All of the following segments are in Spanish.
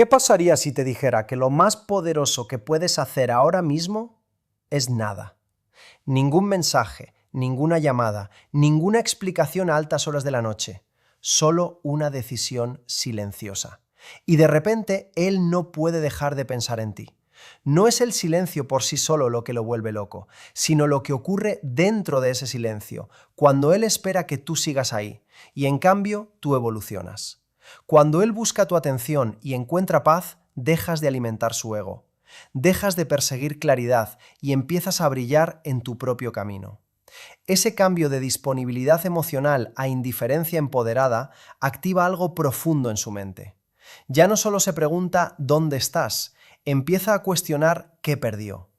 ¿Qué pasaría si te dijera que lo más poderoso que puedes hacer ahora mismo es nada? Ningún mensaje, ninguna llamada, ninguna explicación a altas horas de la noche, solo una decisión silenciosa. Y de repente él no puede dejar de pensar en ti. No es el silencio por sí solo lo que lo vuelve loco, sino lo que ocurre dentro de ese silencio, cuando él espera que tú sigas ahí, y en cambio tú evolucionas. Cuando él busca tu atención y encuentra paz, dejas de alimentar su ego. Dejas de perseguir claridad y empiezas a brillar en tu propio camino. Ese cambio de disponibilidad emocional a indiferencia empoderada activa algo profundo en su mente. Ya no solo se pregunta ¿dónde estás?, empieza a cuestionar qué perdió.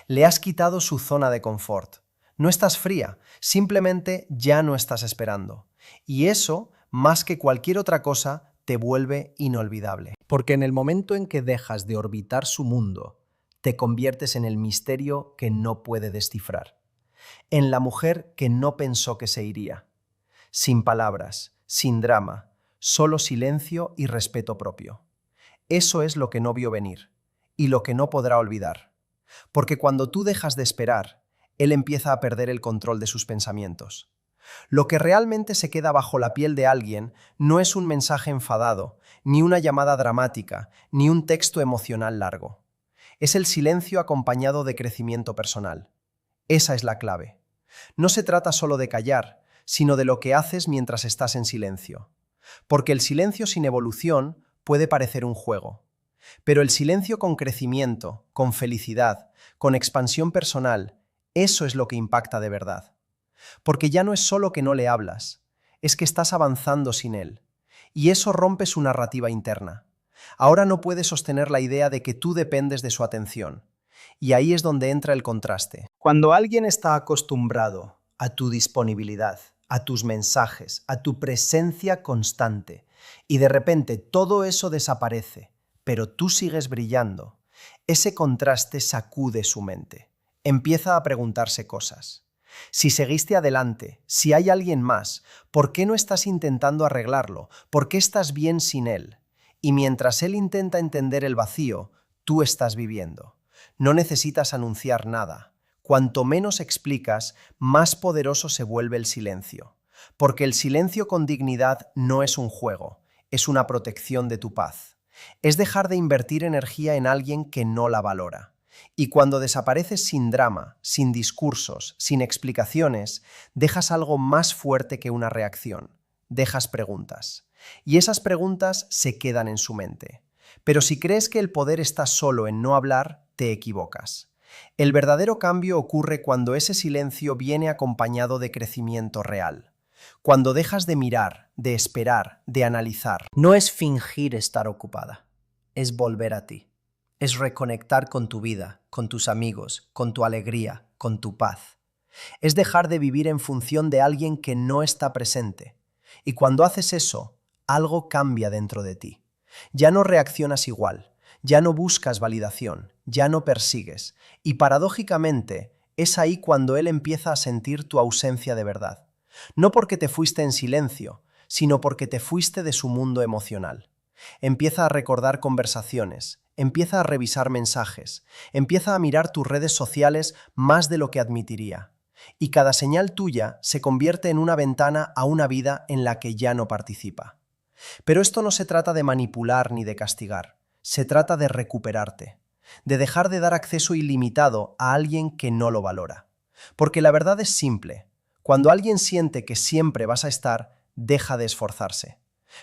Le has quitado su zona de confort. No estás fría, simplemente ya no estás esperando. Y eso, más que cualquier otra cosa, te vuelve inolvidable. Porque en el momento en que dejas de orbitar su mundo, te conviertes en el misterio que no puede descifrar. En la mujer que no pensó que se iría. Sin palabras, sin drama, solo silencio y respeto propio. Eso es lo que no vio venir y lo que no podrá olvidar. Porque cuando tú dejas de esperar, él empieza a perder el control de sus pensamientos. Lo que realmente se queda bajo la piel de alguien no es un mensaje enfadado, ni una llamada dramática, ni un texto emocional largo. Es el silencio acompañado de crecimiento personal. Esa es la clave. No se trata solo de callar, sino de lo que haces mientras estás en silencio. Porque el silencio sin evolución puede parecer un juego. Pero el silencio con crecimiento, con felicidad, con expansión personal, eso es lo que impacta de verdad. Porque ya no es solo que no le hablas, es que estás avanzando sin él. Y eso rompe su narrativa interna. Ahora no puede sostener la idea de que tú dependes de su atención. Y ahí es donde entra el contraste. Cuando alguien está acostumbrado a tu disponibilidad, a tus mensajes, a tu presencia constante, y de repente todo eso desaparece, pero tú sigues brillando, ese contraste sacude su mente. Empieza a preguntarse cosas. Si seguiste adelante, si hay alguien más, ¿por qué no estás intentando arreglarlo? ¿Por qué estás bien sin él? Y mientras él intenta entender el vacío, tú estás viviendo. No necesitas anunciar nada. Cuanto menos explicas, más poderoso se vuelve el silencio. Porque el silencio con dignidad no es un juego, es una protección de tu paz. Es dejar de invertir energía en alguien que no la valora. Y cuando desapareces sin drama, sin discursos, sin explicaciones, dejas algo más fuerte que una reacción. Dejas preguntas. Y esas preguntas se quedan en su mente. Pero si crees que el poder está solo en no hablar, te equivocas. El verdadero cambio ocurre cuando ese silencio viene acompañado de crecimiento real. Cuando dejas de mirar, de esperar, de analizar. No es fingir estar ocupada, es volver a ti. Es reconectar con tu vida, con tus amigos, con tu alegría, con tu paz. Es dejar de vivir en función de alguien que no está presente. Y cuando haces eso, algo cambia dentro de ti. Ya no reaccionas igual, ya no buscas validación, ya no persigues. Y paradójicamente, es ahí cuando él empieza a sentir tu ausencia de verdad. No porque te fuiste en silencio, sino porque te fuiste de su mundo emocional. Empieza a recordar conversaciones, empieza a revisar mensajes, empieza a mirar tus redes sociales más de lo que admitiría. Y cada señal tuya se convierte en una ventana a una vida en la que ya no participa. Pero esto no se trata de manipular ni de castigar, se trata de recuperarte, de dejar de dar acceso ilimitado a alguien que no lo valora. Porque la verdad es simple, cuando alguien siente que siempre vas a estar, deja de esforzarse.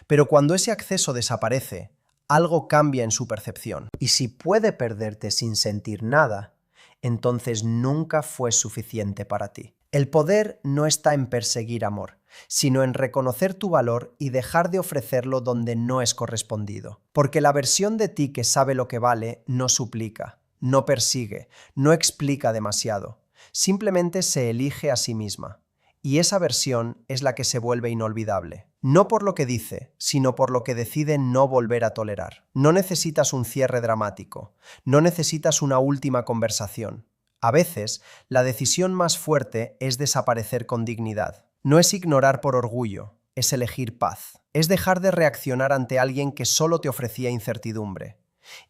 Pero cuando ese acceso desaparece, algo cambia en su percepción. Y si puede perderte sin sentir nada, entonces nunca fue suficiente para ti. El poder no está en perseguir amor, sino en reconocer tu valor y dejar de ofrecerlo donde no es correspondido. Porque la versión de ti que sabe lo que vale no suplica, no persigue, no explica demasiado. Simplemente se elige a sí misma. Y esa versión es la que se vuelve inolvidable. No por lo que dice, sino por lo que decide no volver a tolerar. No necesitas un cierre dramático, no necesitas una última conversación. A veces, la decisión más fuerte es desaparecer con dignidad. No es ignorar por orgullo, es elegir paz. Es dejar de reaccionar ante alguien que solo te ofrecía incertidumbre.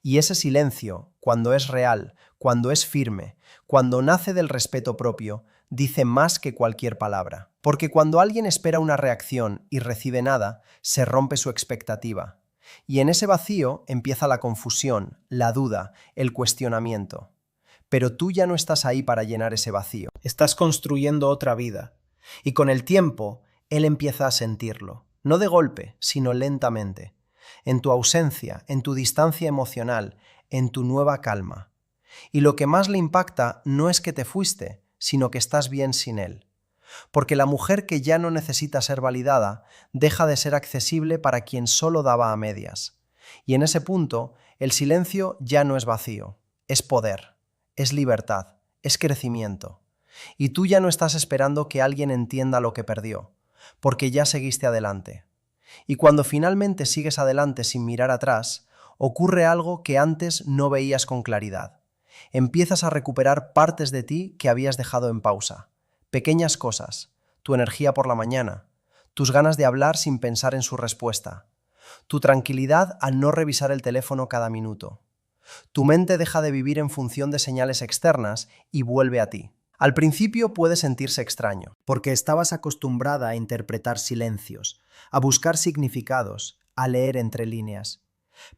Y ese silencio, cuando es real, cuando es firme, cuando nace del respeto propio, dice más que cualquier palabra. Porque cuando alguien espera una reacción y recibe nada, se rompe su expectativa. Y en ese vacío empieza la confusión, la duda, el cuestionamiento. Pero tú ya no estás ahí para llenar ese vacío. Estás construyendo otra vida. Y con el tiempo, él empieza a sentirlo. No de golpe, sino lentamente. En tu ausencia, en tu distancia emocional, en tu nueva calma. Y lo que más le impacta no es que te fuiste, sino que estás bien sin él. Porque la mujer que ya no necesita ser validada deja de ser accesible para quien solo daba a medias. Y en ese punto, el silencio ya no es vacío, es poder, es libertad, es crecimiento. Y tú ya no estás esperando que alguien entienda lo que perdió, porque ya seguiste adelante. Y cuando finalmente sigues adelante sin mirar atrás, ocurre algo que antes no veías con claridad. Empiezas a recuperar partes de ti que habías dejado en pausa. Pequeñas cosas, tu energía por la mañana, tus ganas de hablar sin pensar en su respuesta, tu tranquilidad al no revisar el teléfono cada minuto. Tu mente deja de vivir en función de señales externas y vuelve a ti. Al principio puede sentirse extraño, porque estabas acostumbrada a interpretar silencios, a buscar significados, a leer entre líneas.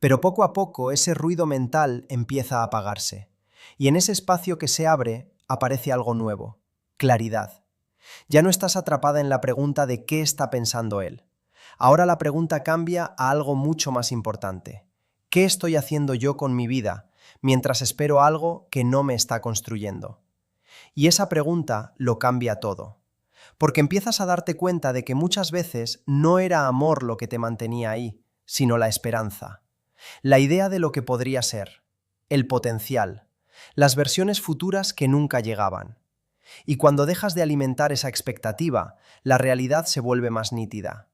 Pero poco a poco ese ruido mental empieza a apagarse, y en ese espacio que se abre aparece algo nuevo, claridad. Ya no estás atrapada en la pregunta de qué está pensando él. Ahora la pregunta cambia a algo mucho más importante. ¿Qué estoy haciendo yo con mi vida mientras espero algo que no me está construyendo? Y esa pregunta lo cambia todo, porque empiezas a darte cuenta de que muchas veces no era amor lo que te mantenía ahí, sino la esperanza, la idea de lo que podría ser, el potencial, las versiones futuras que nunca llegaban. Y cuando dejas de alimentar esa expectativa, la realidad se vuelve más nítida.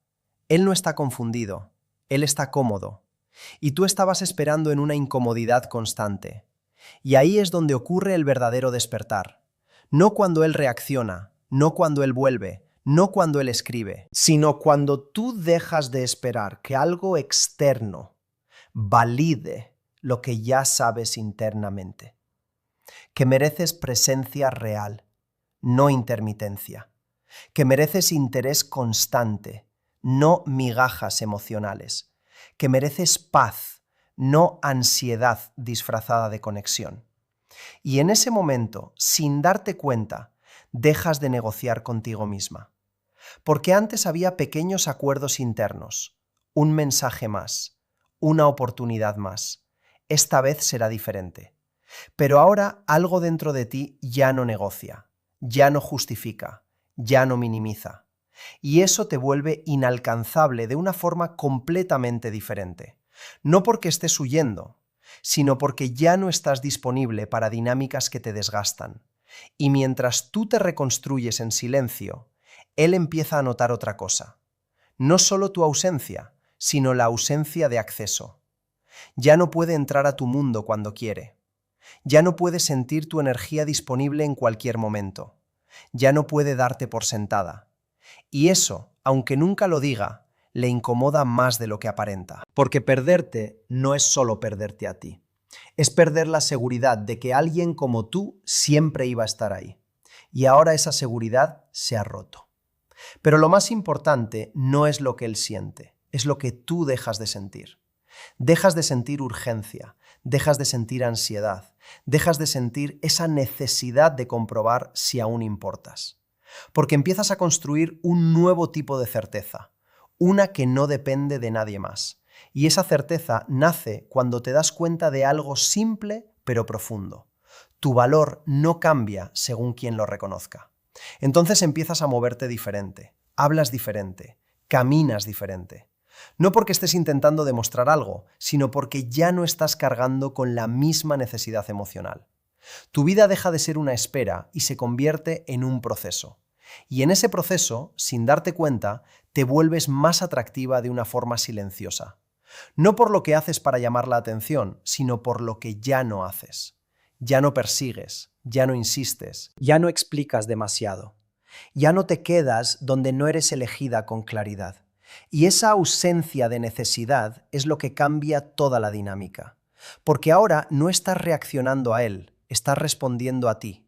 Él no está confundido, él está cómodo, y tú estabas esperando en una incomodidad constante. Y ahí es donde ocurre el verdadero despertar. No cuando él reacciona, no cuando él vuelve, no cuando él escribe, sino cuando tú dejas de esperar que algo externo valide lo que ya sabes internamente. Que mereces presencia real, no intermitencia. Que mereces interés constante, no migajas emocionales. Que mereces paz, no ansiedad disfrazada de conexión. Y en ese momento, sin darte cuenta, dejas de negociar contigo misma. Porque antes había pequeños acuerdos internos, un mensaje más, una oportunidad más. Esta vez será diferente. Pero ahora algo dentro de ti ya no negocia, ya no justifica, ya no minimiza. Y eso te vuelve inalcanzable de una forma completamente diferente. No porque estés huyendo, sino porque ya no estás disponible para dinámicas que te desgastan. Y mientras tú te reconstruyes en silencio, él empieza a notar otra cosa. No solo tu ausencia, sino la ausencia de acceso. Ya no puede entrar a tu mundo cuando quiere. Ya no puede sentir tu energía disponible en cualquier momento. Ya no puede darte por sentada. Y eso, aunque nunca lo diga, le incomoda más de lo que aparenta. Porque perderte no es solo perderte a ti. Es perder la seguridad de que alguien como tú siempre iba a estar ahí. Y ahora esa seguridad se ha roto. Pero lo más importante no es lo que él siente, es lo que tú dejas de sentir. Dejas de sentir urgencia, dejas de sentir ansiedad, dejas de sentir esa necesidad de comprobar si aún importas. Porque empiezas a construir un nuevo tipo de certeza, una que no depende de nadie más. Y esa certeza nace cuando te das cuenta de algo simple pero profundo. Tu valor no cambia según quien lo reconozca. Entonces empiezas a moverte diferente, hablas diferente, caminas diferente. No porque estés intentando demostrar algo, sino porque ya no estás cargando con la misma necesidad emocional. Tu vida deja de ser una espera y se convierte en un proceso. Y en ese proceso, sin darte cuenta, te vuelves más atractiva de una forma silenciosa. No por lo que haces para llamar la atención, sino por lo que ya no haces. Ya no persigues, ya no insistes, ya no explicas demasiado. Ya no te quedas donde no eres elegida con claridad. Y esa ausencia de necesidad es lo que cambia toda la dinámica. Porque ahora no estás reaccionando a él, estás respondiendo a ti.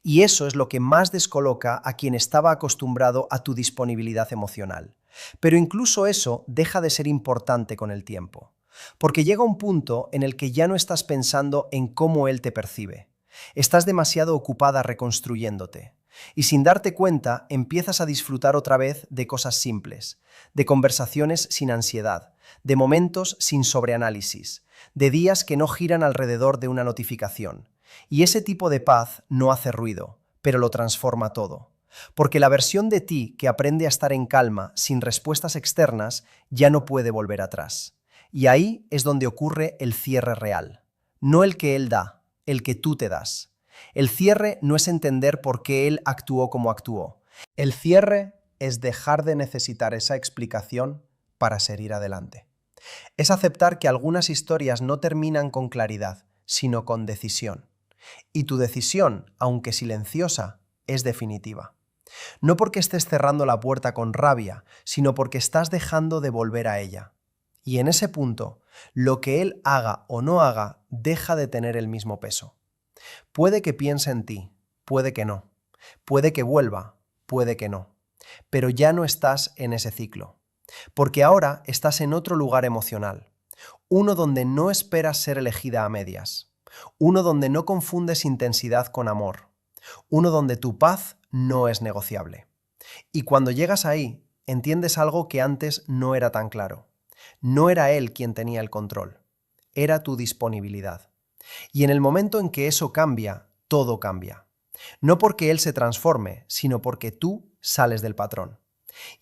Y eso es lo que más descoloca a quien estaba acostumbrado a tu disponibilidad emocional. Pero incluso eso deja de ser importante con el tiempo. Porque llega un punto en el que ya no estás pensando en cómo él te percibe. Estás demasiado ocupada reconstruyéndote. Y sin darte cuenta, empiezas a disfrutar otra vez de cosas simples, de conversaciones sin ansiedad, de momentos sin sobreanálisis, de días que no giran alrededor de una notificación. Y ese tipo de paz no hace ruido, pero lo transforma todo. Porque la versión de ti que aprende a estar en calma sin respuestas externas ya no puede volver atrás. Y ahí es donde ocurre el cierre real. No el que él da, el que tú te das. El cierre no es entender por qué él actuó como actuó. El cierre es dejar de necesitar esa explicación para seguir adelante. Es aceptar que algunas historias no terminan con claridad, sino con decisión. Y tu decisión, aunque silenciosa, es definitiva. No porque estés cerrando la puerta con rabia, sino porque estás dejando de volver a ella. Y en ese punto, lo que él haga o no haga deja de tener el mismo peso. Puede que piense en ti, puede que no. Puede que vuelva, puede que no. Pero ya no estás en ese ciclo. Porque ahora estás en otro lugar emocional. Uno donde no esperas ser elegida a medias. Uno donde no confundes intensidad con amor. Uno donde tu paz no es negociable. Y cuando llegas ahí, entiendes algo que antes no era tan claro. No era él quien tenía el control. Era tu disponibilidad. Y en el momento en que eso cambia, todo cambia. No porque él se transforme, sino porque tú sales del patrón.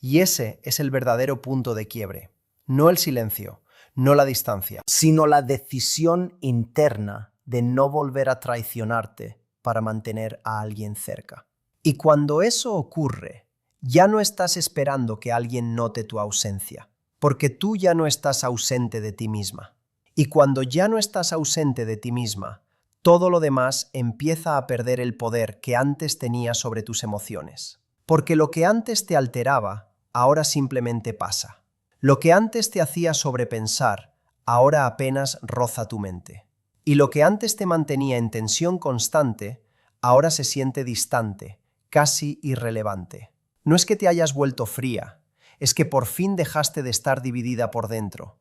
Y ese es el verdadero punto de quiebre. No el silencio, no la distancia, sino la decisión interna de no volver a traicionarte para mantener a alguien cerca. Y cuando eso ocurre, ya no estás esperando que alguien note tu ausencia, porque tú ya no estás ausente de ti misma. Y cuando ya no estás ausente de ti misma, todo lo demás empieza a perder el poder que antes tenías sobre tus emociones. Porque lo que antes te alteraba, ahora simplemente pasa. Lo que antes te hacía sobrepensar, ahora apenas roza tu mente. Y lo que antes te mantenía en tensión constante, ahora se siente distante, casi irrelevante. No es que te hayas vuelto fría, es que por fin dejaste de estar dividida por dentro.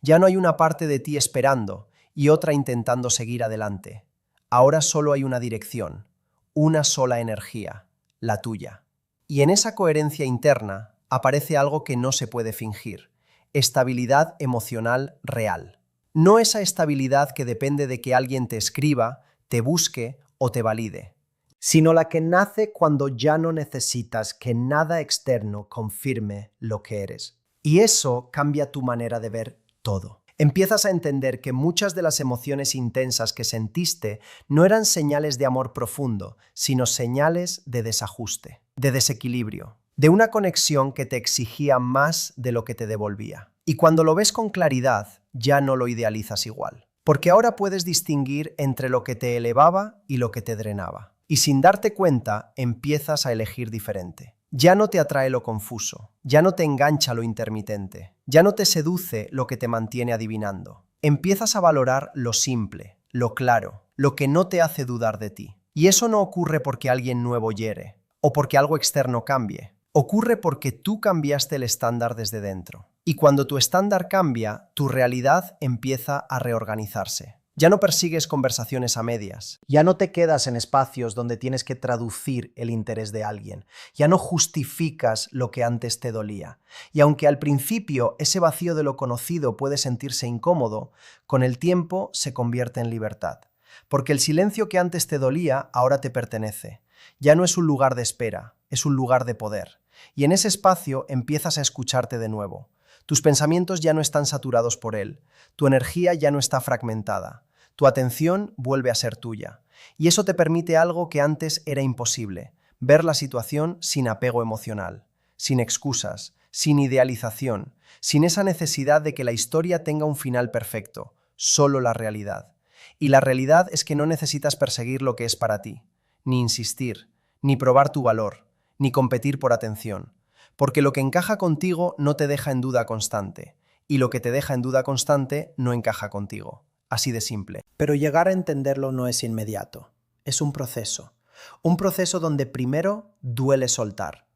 Ya no hay una parte de ti esperando y otra intentando seguir adelante. Ahora solo hay una dirección, una sola energía, la tuya. Y en esa coherencia interna aparece algo que no se puede fingir: estabilidad emocional real. No esa estabilidad que depende de que alguien te escriba, te busque o te valide, sino la que nace cuando ya no necesitas que nada externo confirme lo que eres. Y eso cambia tu manera de ver todo. Empiezas a entender que muchas de las emociones intensas que sentiste no eran señales de amor profundo, sino señales de desajuste, de desequilibrio, de una conexión que te exigía más de lo que te devolvía. Y cuando lo ves con claridad, ya no lo idealizas igual. Porque ahora puedes distinguir entre lo que te elevaba y lo que te drenaba. Y sin darte cuenta, empiezas a elegir diferente. Ya no te atrae lo confuso, ya no te engancha lo intermitente, ya no te seduce lo que te mantiene adivinando. Empiezas a valorar lo simple, lo claro, lo que no te hace dudar de ti. Y eso no ocurre porque alguien nuevo hiere, o porque algo externo cambie. Ocurre porque tú cambiaste el estándar desde dentro. Y cuando tu estándar cambia, tu realidad empieza a reorganizarse. Ya no persigues conversaciones a medias. Ya no te quedas en espacios donde tienes que traducir el interés de alguien. Ya no justificas lo que antes te dolía. Y aunque al principio ese vacío de lo conocido puede sentirse incómodo, con el tiempo se convierte en libertad. Porque el silencio que antes te dolía ahora te pertenece. Ya no es un lugar de espera, es un lugar de poder. Y en ese espacio empiezas a escucharte de nuevo. Tus pensamientos ya no están saturados por él. Tu energía ya no está fragmentada. Tu atención vuelve a ser tuya. Y eso te permite algo que antes era imposible: ver la situación sin apego emocional, sin excusas, sin idealización, sin esa necesidad de que la historia tenga un final perfecto, solo la realidad. Y la realidad es que no necesitas perseguir lo que es para ti, ni insistir, ni probar tu valor, ni competir por atención. Porque lo que encaja contigo no te deja en duda constante, y lo que te deja en duda constante no encaja contigo. Así de simple. Pero llegar a entenderlo no es inmediato. Es un proceso. Un proceso donde primero duele soltar.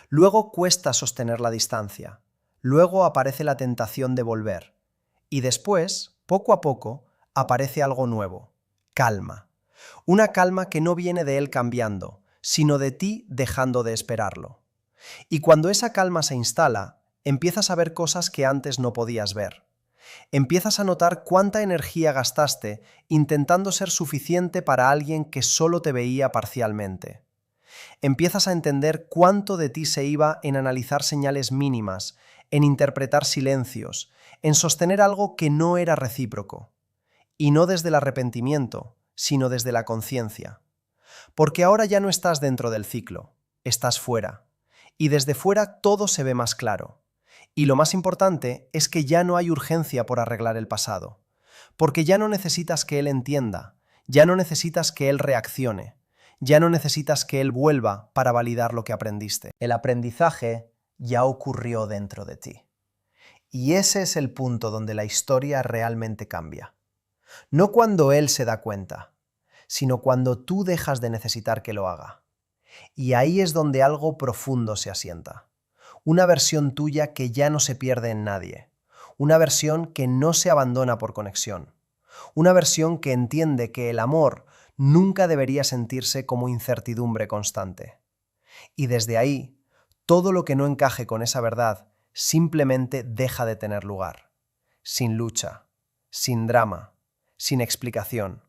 Luego cuesta sostener la distancia. Luego aparece la tentación de volver. Y después, poco a poco, aparece algo nuevo. Calma. Una calma que no viene de él cambiando, sino de ti dejando de esperarlo. Y cuando esa calma se instala, empiezas a ver cosas que antes no podías ver. Empiezas a notar cuánta energía gastaste intentando ser suficiente para alguien que solo te veía parcialmente. Empiezas a entender cuánto de ti se iba en analizar señales mínimas, en interpretar silencios, en sostener algo que no era recíproco. Y no desde el arrepentimiento, sino desde la conciencia. Porque ahora ya no estás dentro del ciclo, estás fuera. Y desde fuera todo se ve más claro. Y lo más importante es que ya no hay urgencia por arreglar el pasado, porque ya no necesitas que él entienda, ya no necesitas que él reaccione, ya no necesitas que él vuelva para validar lo que aprendiste. El aprendizaje ya ocurrió dentro de ti. Y ese es el punto donde la historia realmente cambia. No cuando él se da cuenta, sino cuando tú dejas de necesitar que lo haga. Y ahí es donde algo profundo se asienta. Una versión tuya que ya no se pierde en nadie. Una versión que no se abandona por conexión. Una versión que entiende que el amor nunca debería sentirse como incertidumbre constante. Y desde ahí, todo lo que no encaje con esa verdad simplemente deja de tener lugar. Sin lucha, sin drama, sin explicación.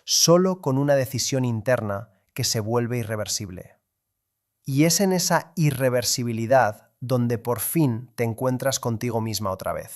Solo con una decisión interna que se vuelve irreversible. Y es en esa irreversibilidad donde por fin te encuentras contigo misma otra vez.